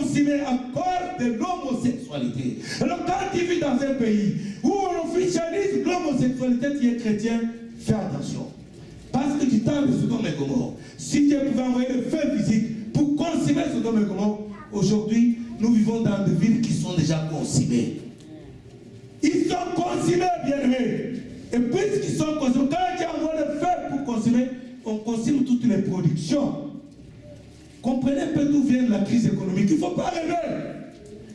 consumé à cause de l'homosexualité. Alors quand tu vis dans un pays où on officialise l'homosexualité, tu es chrétien, fais attention. Parce que du temps de Sodome et Gomorrhe, si Dieu pouvait envoyer le feu physique pour consommer Sodome et Gomorrhe, aujourd'hui, nous vivons dans des villes qui sont déjà consumées. Ils sont consumés, bien-aimés. Et puisqu'ils sont consumés, quand Dieu envoie le feu pour consommer, on consomme toutes les productions. Comprenez un peu d'où vient la crise économique. Il ne faut pas rêver.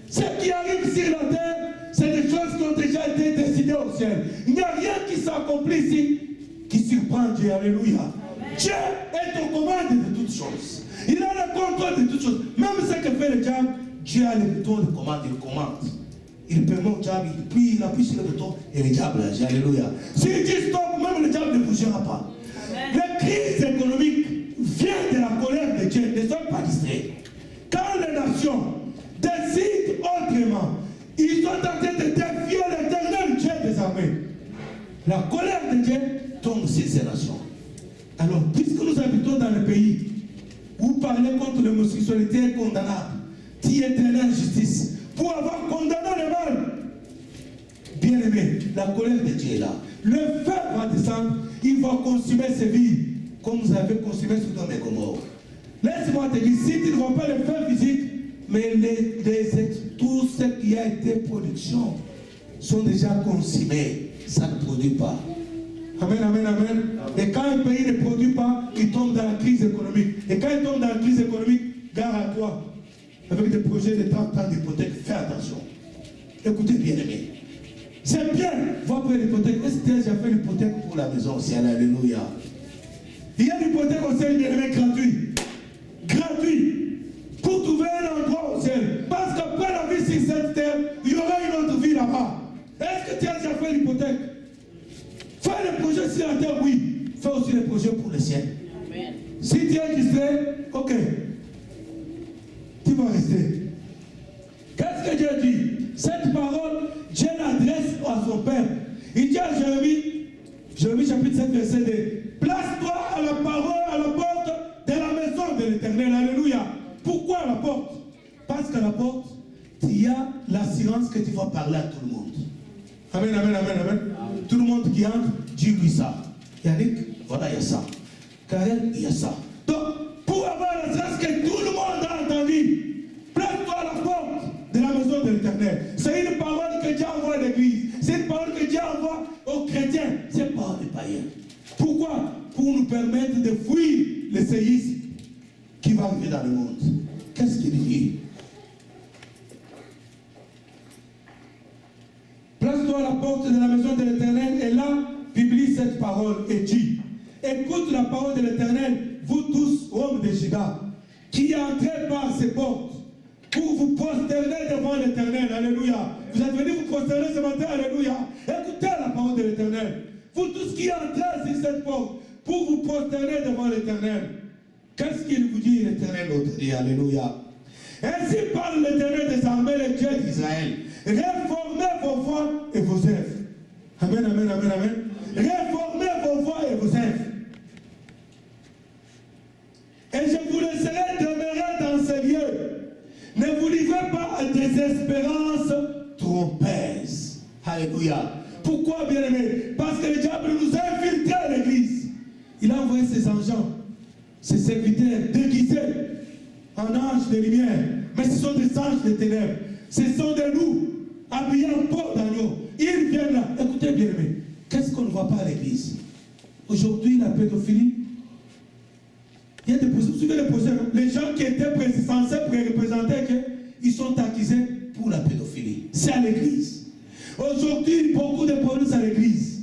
Ce qui arrive sur la terre, c'est des choses qui ont déjà été décidées au ciel. Il n'y a rien qui s'accomplit ici qui surprend Dieu. Alléluia. Amen. Dieu est aux commandes de toutes choses. Il a le contrôle de toutes choses. Même ce que fait le diable, Dieu a le bouton de commande. Il commande. Il permet au diable, il appuie sur le bouton et le diable agit. Alléluia. S'il dit stop, même le diable ne bougera pas. Amen. La crise économique vient de la colère de Dieu. Ne soyez pas distraits. Quand les nations décident autrement, ils sont en train de défier l'éternel Dieu des armées. La colère de Dieu tombe sur ces nations. Alors, puisque nous habitons dans le pays où parler contre l'homosexualité est condamnable, qui est une injustice, pour avoir condamné le mal, bien aimé, la colère de Dieu est là. Le feu va descendre, il va consumer ses vies, comme vous avez consumé Sodome et Gomorrhe. Laisse-moi te dire, si tu ne vois pas le feu physique, mais tout ce qui a été production sont déjà consumés, ça ne produit pas. Amen, amen, amen. Et quand un pays ne produit pas, il tombe dans la crise économique. Et quand il tombe dans la crise économique, gare à toi. Avec des projets de 30 ans d'hypothèque, fais attention. Écoutez bien aimé. C'est bien, voir pour l'hypothèque. Est-ce que j'ai fait l'hypothèque pour la maison au ciel? Alléluia. Il y a l'hypothèque au ciel, bien aimé, gratuit. Gratuit. Pour trouver un endroit au ciel. Parce qu'après la vie sur cette terre, il y aura une autre vie là-bas. Est-ce que tu as déjà fait l'hypothèque? Fais les projets sur la terre, oui. Fais aussi les projets pour le ciel. Amen. Si tu es distrait, ok. Tu vas rester. Qu'est-ce que Dieu dit? Cette parole, Dieu l'adresse à son Père. Il dit à Jérémie chapitre 7, verset 2, place-toi à la parole, à la porte de la maison de l'Éternel. Alléluia. Pourquoi à la porte? Parce qu'à la porte, il y a l'assurance que tu vas parler à tout le monde. Amen, amen, amen, amen. Tout le monde qui entre, dis-lui ça. Yannick, voilà, il y a ça. Karel, il y a ça. Donc, pour avoir l'assurance que tout le monde a entendu, place-toi à la porte de la maison de l'Éternel. C'est une parole que Dieu envoie à l'Église. C'est une parole que Dieu envoie aux chrétiens. C'est pas des païens. Pourquoi? Pour nous permettre de fuir le séisme qui va arriver dans le monde. Qu'est-ce qu'il dit? Place-toi à la porte de la maison de l'Éternel et là, publie cette parole et dis, écoute la parole de l'Éternel, vous tous, hommes de Juda, qui entrez par ces portes pour vous prosterner devant l'Éternel. Alléluia. Vous êtes venus vous prosterner ce matin. Alléluia. Écoutez la parole de l'Éternel. Vous tous qui entrez sur cette porte pour vous prosterner devant l'Éternel. Qu'est-ce qu'il vous dit, l'Éternel l'autre dit? Alléluia. Ainsi parle l'Éternel des armées, le Dieu d'Israël. Réformez vos voies et vos œuvres. Amen, amen, amen, amen. Réformez vos voies et vos œuvres. Et je vous laisserai demeurer dans ces lieux. Ne vous livrez pas à des espérances trompeuses. Alléluia. Pourquoi, bien-aimés? Parce que le diable nous a infiltrés à l'église. Il a envoyé ses agents, ses serviteurs déguisés en anges de lumière. Mais ce sont des anges de ténèbres. Ce sont des loups habillés en peau d'agneau. Ils viennent là. Écoutez, bien-aimés, qu'est-ce qu'on ne voit pas à l'église? Aujourd'hui, la pédophilie. Il y a des procès, vous suivez les procès, les gens qui étaient censés représenter, ils sont accusés pour la pédophilie. C'est à l'église. Aujourd'hui, beaucoup de problèmes à l'église.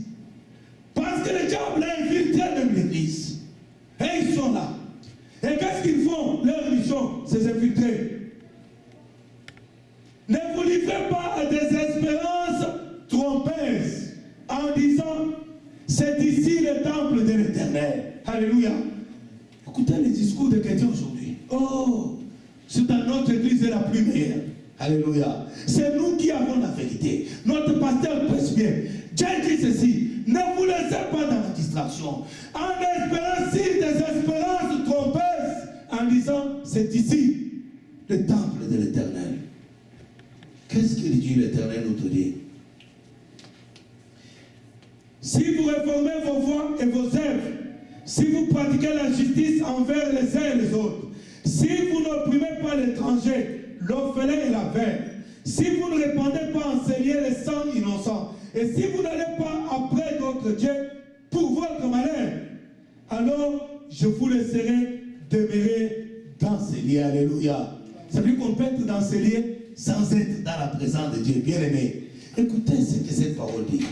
Parce que le diable a infiltré même l'église. Et ils sont là. Et qu'est-ce qu'ils font? Leur mission, c'est s'infiltrer. Ne vous livrez pas à des espérances trompeuses en disant, c'est ici le temple de l'Éternel. Alléluia. Écoutez les discours des chrétiens aujourd'hui. Oh, c'est dans notre église la plus meilleure. Alléluia. C'est nous qui avons la vérité. Notre pasteur prêche bien. Dieu dit ceci. Ne vous laissez pas dans la distraction. En espérant si des espérances trompeuses, en disant c'est ici le temple de l'Éternel. Qu'est-ce qu'il dit l'Éternel nous te dit? Si vous réformez vos voies et vos œuvres, si vous pratiquez la justice envers les uns et les autres, si vous n'opprimez pas l'étranger, l'orphelin et la veuve, si vous ne répandez pas en Seigneur les sangs innocents, et si vous n'allez pas après d'autres dieux pour votre malheur, alors je vous laisserai demeurer dans ces lieux. Alléluia. C'est plus qu'on peut être dans ces lieux sans être dans la présence de Dieu. Bien aimé, écoutez ce que cette parole dit.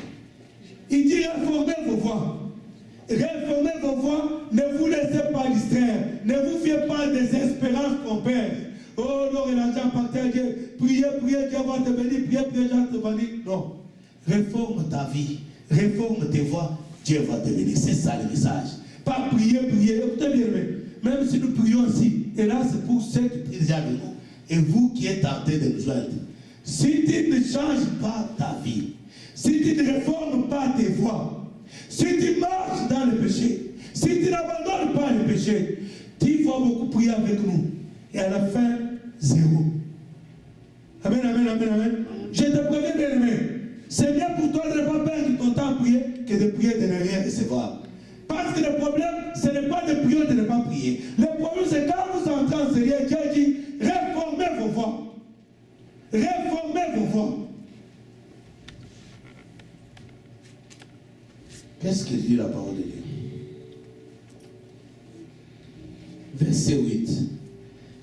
Il dit réformez vos voies. Réformez vos voies, ne vous laissez pas distraire. Ne vous fiez pas des espérances trompeuses. Oh non, il a déjà appartient à Dieu. Priez, Dieu va te bénir. Priez, Dieu va te bénir. Non. Réforme ta vie. Réforme tes voies. Dieu va te bénir. C'est ça le message. Pas prier. Écoutez bien, même si nous prions ici, et là c'est pour ceux qui prient déjà avec nous, et vous qui êtes tentés de nous joindre. Si tu ne changes pas ta vie, si tu ne réformes pas tes voies, si tu marches dans le péché, si tu n'abandonnes pas le péché, tu vas beaucoup prier avec nous. Et à la fin, zéro. Amen, amen, amen, amen. Je te préviens, bien aimé. C'est bien pour toi de ne pas perdre ton temps à prier que de prier de ne rien recevoir. Parce que le problème, ce n'est pas de prier ou de ne pas prier. Le problème, c'est quand vous entrez en Seigneur, Dieu dit, réformez vos voies. Réformez vos voies. Qu'est-ce que dit la parole de Dieu? Verset 8.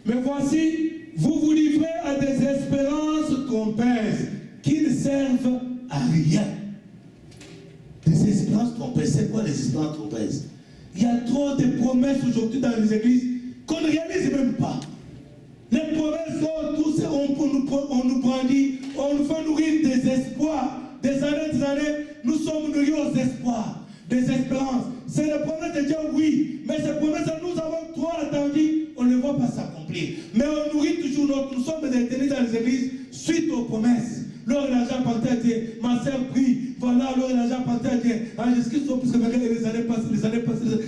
Mais voici, vous vous livrez à des espérances trompeuses qui ne servent à rien. Des espérances trompeuses. C'est quoi les espérances trompeuses? Il y a trop de promesses aujourd'hui dans les églises qu'on ne réalise même pas. Les promesses sont tous, on nous brandit, on nous fait nourrir des espoirs. Des années, nous sommes nourris aux espoirs, des espérances. C'est la promesse de Dieu, oui, mais ces promesses, nous avons trop attendu, on ne voit pas s'accomplir. Mais on nourrit toujours nous sommes détenus dans les églises suite aux promesses. L'or et l'argent partait à Dieu, ma soeur prie, voilà, l'or et l'argent partait à Dieu. Ah, Jésus-Christ, puisque les années passent,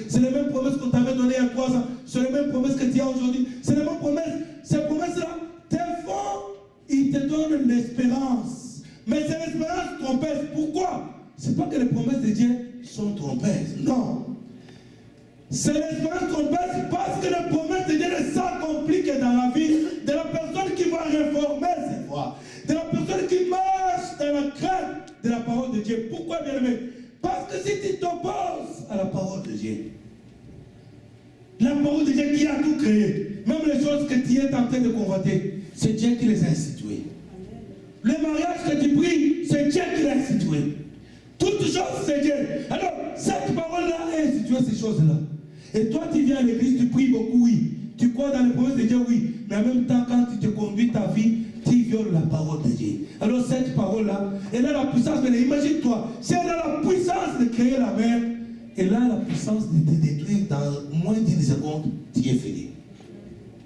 c'est les mêmes promesses qu'on t'avait données il y a 3 ans, c'est les mêmes promesses que tu as aujourd'hui, c'est les mêmes promesses. Ces promesses-là, tes fonds, ils te donnent l'espérance. Mais c'est l'espérance trompeuse. Pourquoi? C'est pas que les promesses de Dieu sont trompeuses. Non. C'est l'espérance trompeuse parce que les promesses de Dieu ne s'accomplissent que dans la vie de la personne qui va réformer ses voies. De la personne qui marche dans la crainte de la parole de Dieu. Pourquoi, bien aimé? Parce que si tu t'opposes à la parole de Dieu, la parole de Dieu qui a tout créé, même les choses que tu es en train de convoiter, c'est Dieu qui les a instituées. Le mariage que tu pries, c'est Dieu qui l'a institué. Toutes choses, c'est Dieu. Alors, cette parole-là a institué ces choses-là. Et toi, tu viens à l'église, tu pries beaucoup, oui. Tu crois dans les promesses de Dieu, oui. Mais en même temps, quand tu te conduis ta vie, tu violes la parole de Dieu. Alors, cette parole-là, elle a la puissance. Mais imagine-toi, si elle a la puissance de créer la mer, elle a la puissance de te détruire dans moins d'1 seconde, tu es fini.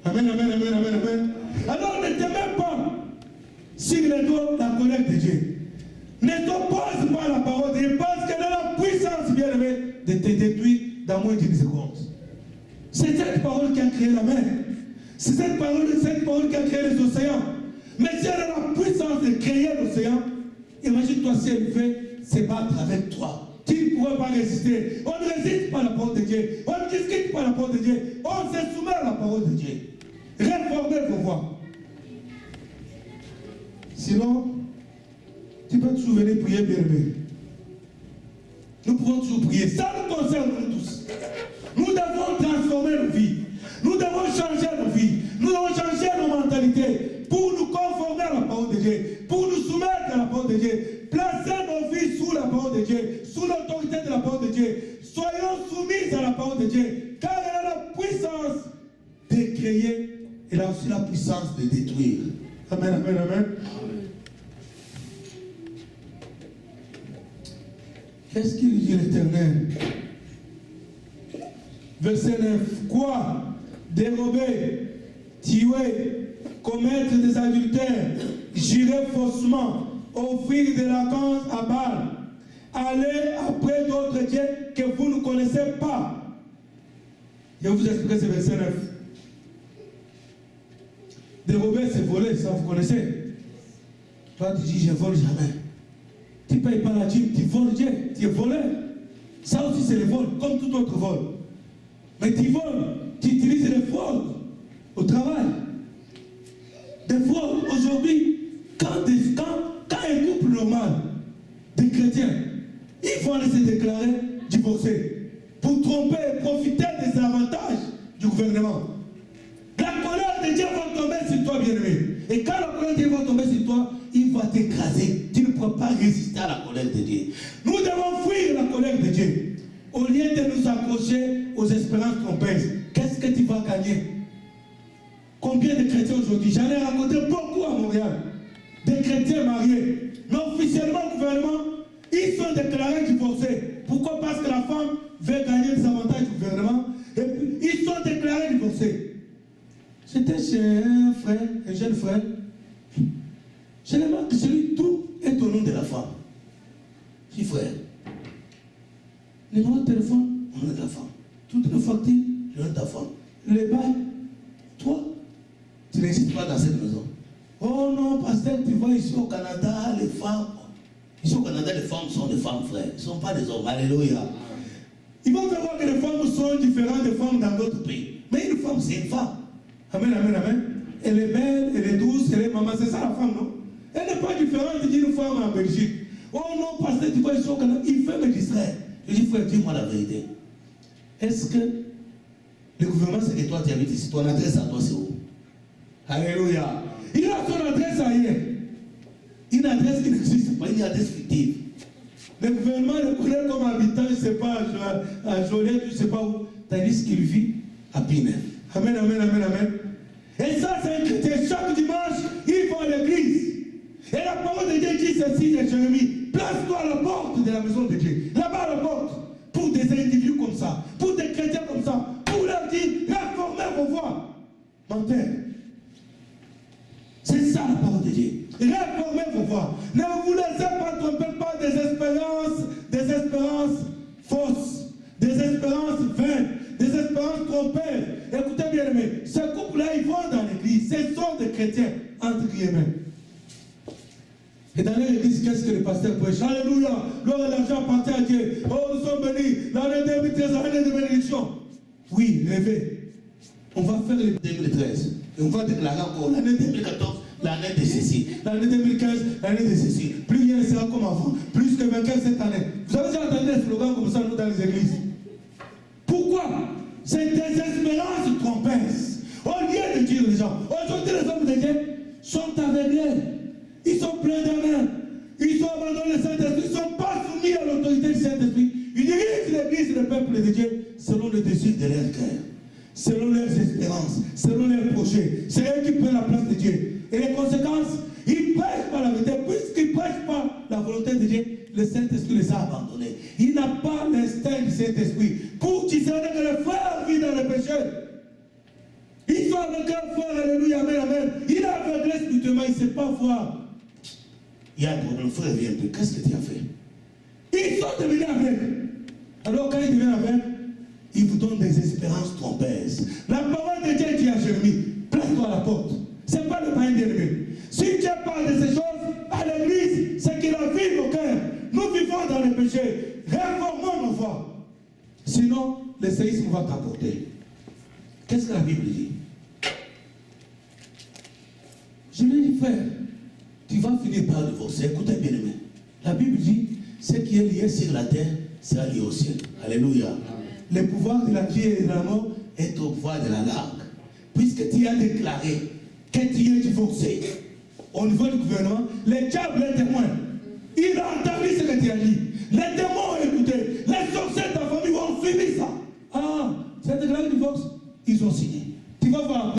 Amen, amen, amen, amen, amen. Alors, ne te mets pas sur les doigts la colère de Dieu. Ne t'oppose pas à la parole de Dieu parce qu'elle a la puissance, bien aimé, de te détruire dans moins d'1 seconde. C'est cette parole qui a créé la mer. C'est cette parole qui a créé les océans. Mais si elle a la puissance de créer l'océan, imagine-toi si elle veut se battre avec toi. Tu ne pourrais pas résister. On ne résiste pas à la parole de Dieu. On ne discute pas à la parole de Dieu. On se soumet à la parole de Dieu. Réformez vos voies. Sinon, tu peux toujours venir prier, bien aimé. Nous pouvons toujours prier. Ça nous concerne nous tous. Nous devons transformer nos vies. Nous devons changer nos vies. Nous devons changer nos mentalités pour nous conformer à la parole de Dieu, pour nous soumettre à la parole de Dieu, placer nos vies sous la parole de Dieu, sous l'autorité de la parole de Dieu. Soyons soumis à la parole de Dieu, car elle a la puissance de créer, elle a aussi la puissance de détruire. Amen, amen, amen. Qu'est-ce qu'il dit l'Éternel? Verset 9. Quoi? Dérober, tuer, commettre des adultères, jurer faussement, offrir de la cause à Baal, aller après d'autres dieux que vous ne connaissez pas. Je vais vous expliquer ce verset 9. Dérober, c'est voler, ça vous connaissez. Toi, tu dis, je ne vole jamais. Tu ne payes pas la dîme, tu voles Dieu, tu es voleur. Ça aussi, c'est le vol, comme tout autre vol. Mais tu voles, tu utilises les fraudes au travail. Des fraudes, aujourd'hui, quand un couple normal, des chrétiens, ils vont aller se déclarer divorcés pour tromper et profiter des avantages du gouvernement. La colère de Dieu va tomber sur toi, bien-aimé. Et quand la colère de Dieu va tomber sur toi, il va t'écraser. Tu ne pourras pas résister à la colère de Dieu. Nous devons fuir la colère de Dieu. Au lieu de nous accrocher aux espérances trompeuses, qu'est-ce que tu vas gagner? Combien de chrétiens aujourd'hui? J'en ai rencontré beaucoup à Montréal. Des chrétiens mariés. Mais officiellement, le gouvernement, ils sont déclarés divorcés. Pourquoi? Parce que la femme veut gagner des avantages du gouvernement. Et puis, ils sont déclarés divorcés. J'étais chez un frère, un jeune frère. Je lui demande que celui, tout est au nom de la femme. Je dis, frère, le numéro de téléphone, au nom de la femme. Toutes nos factures, le nom de ta femme. Les bails, toi, tu n'existes pas dans cette maison. Oh non, pasteur, tu vois ici au Canada, les femmes. Ici au Canada, les femmes sont des femmes, frère. Ils ne sont pas des hommes. Alléluia. Ils vont savoir que les femmes sont différentes des femmes dans d'autres pays. Mais une femme, c'est une femme. Amen, amen, amen. Elle est belle, elle est douce, elle est maman. C'est ça la femme, non? Elle n'est pas différente d'une femme en Belgique. Oh non, pasteur, tu vois ici au Canada, il fait me distraire. Je dis, frère, dis-moi la vérité. Est-ce que le gouvernement, c'est que toi, tu habites ici, ton adresse à toi, c'est où? Alléluia. Il a son adresse ailleurs. Une adresse qui n'existe pas, une adresse fictive. Le gouvernement le connaît comme habitant, je ne sais pas, à Joliette, je ne sais pas où. Tandis qu'il vit à Pinel. Amen, amen, amen, amen. Et ça, c'est un chrétien. Chaque dimanche, il va à l'église. Et la parole de Dieu dit ceci de Jérémie. Place-toi à la porte de la maison de Dieu. Là-bas à la porte. Pour des individus comme ça. Pour des chrétiens comme ça. Pour leur dire, réformez vos voies. Menteur. C'est ça la parole de Dieu. Réformez vos voies. Ne vous laissez pas tromper par des espérances fausses, des espérances vaines, des espérances trompeuses. Écoutez bien aimé, ce couple-là, ils vont dans l'église. Ce sont des chrétiens, entre guillemets. Et dans l'église, qu'est-ce que le pasteur prêche? Alléluia, gloire et l'argent appartient à Dieu. Oh, nous sommes bénis. L'année 2013, l'année de bénédiction. Oui, levez. On va faire le 2013. Et on va déclarer encore l'année 2014, l'année de ceci. L'année 2015, l'année de ceci. Plus rien ne sera comme avant. Plus que vainqueur cette année. Vous avez déjà entendu des slogans comme ça, nous, dans les églises? Pourquoi? C'est des espérances trompeuses. Au lieu de dire les gens, aujourd'hui les hommes de Dieu sont aveuglés. Ils sont pleins d'âme. Ils sont abandonnés le Saint-Esprit. Ils ne sont pas soumis à l'autorité du Saint-Esprit. Ils dirigent l'église, le peuple de Dieu, selon le désir de leur cœur, selon leurs espérances, selon leurs projets. C'est eux qui prennent la place de Dieu. Et les conséquences, ils ne prêchent pas la vérité. Puisqu'ils ne prêchent pas la volonté de Dieu, le Saint-Esprit les a abandonnés. Il n'a pas l'instinct du Saint-Esprit. Pour discerner que le frère vit dans le péché. Il soit avec un frère, alléluia, amen, amen. Il est aveuglé spirituellement, il ne sait pas voir. Il y a un problème, frère, viens un peu. Qu'est-ce que tu as fait? Ils sont devenus aveugles. Alors quand ils deviennent aveugles, ils vous donnent des espérances trompeuses. La parole de Dieu dit à Jérémie, place-toi à la porte. Ce n'est pas le païen bien-aimé. Si Dieu parle de ces choses à l'église, c'est qu'il a vu nos cœurs. Nous vivons dans le péché. Réformons nos voies. Sinon, le séisme va t'apporter. Qu'est-ce que la Bible dit? Je lui ai dit, frère, tu vas finir par divorcer. Écoutez bien aimé. La Bible dit, ce qui est lié sur la terre sera lié au ciel. Alléluia. Amen. Le pouvoir de la vie et de la mort est au pouvoir de la langue. Puisque tu as déclaré que tu es divorcé au niveau du gouvernement, les diables, les témoins, ils ont entendu ce que tu as dit. Les démons ont écouté. Les sorciers de ta famille ont suivi ça. Ah, c'est déclaré divorce. Ils ont signé. Tu vas voir.